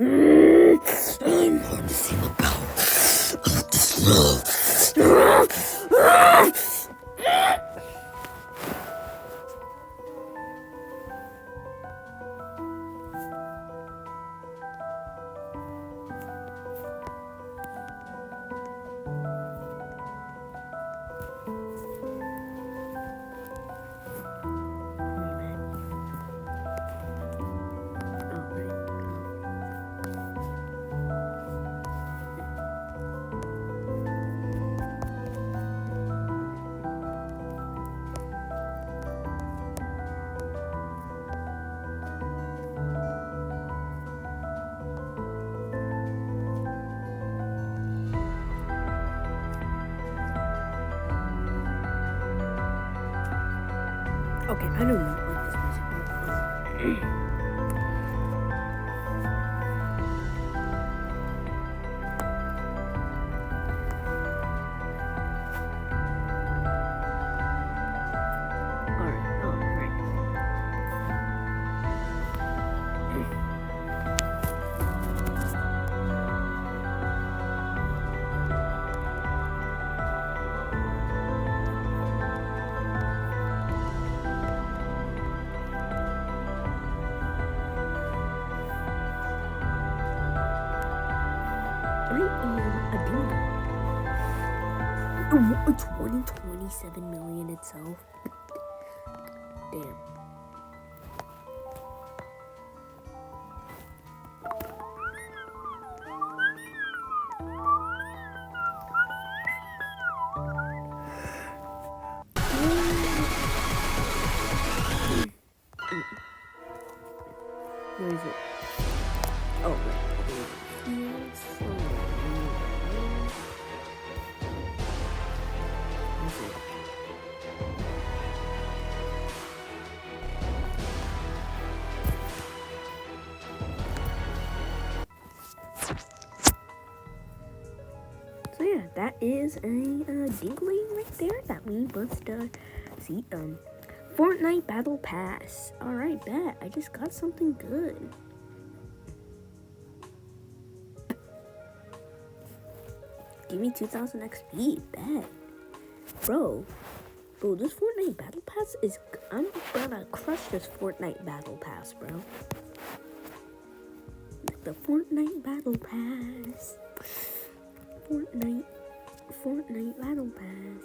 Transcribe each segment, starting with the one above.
I'm going to see my power of this love. Okay, I do not like this music. It's 127 million itself. Damn. Where is it? Oh, so yeah, that is a Dinkley right there that we must see. Fortnite Battle Pass. Alright, bet. I just got something good. Give me 2000 XP, bet. Bro, this Fortnite Battle Pass is... I'm gonna crush this Fortnite Battle Pass, bro. The Fortnite Battle Pass. Fortnite Battle Pass.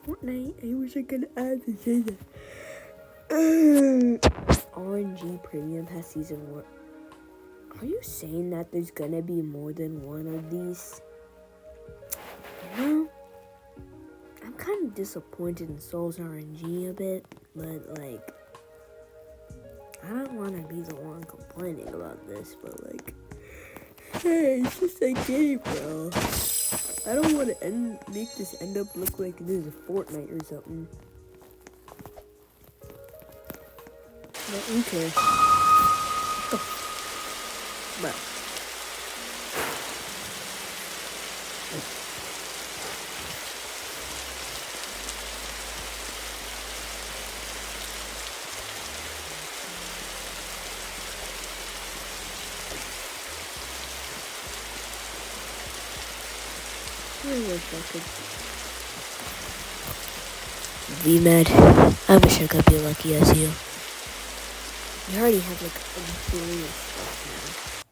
Fortnite, I wish I could add the season. RNG Premium Pass Season 1. Are you saying that there's gonna be more than one of these? You know, I'm kind of disappointed in Souls RNG a bit, but like, I don't want to be the one complaining about this, but like, hey, it's just a game, bro. I don't want to make this end up look like this is Fortnite or something. But okay. Bro. I wish I could be mad. I wish I could be lucky as you. You already have like a billion stuff now.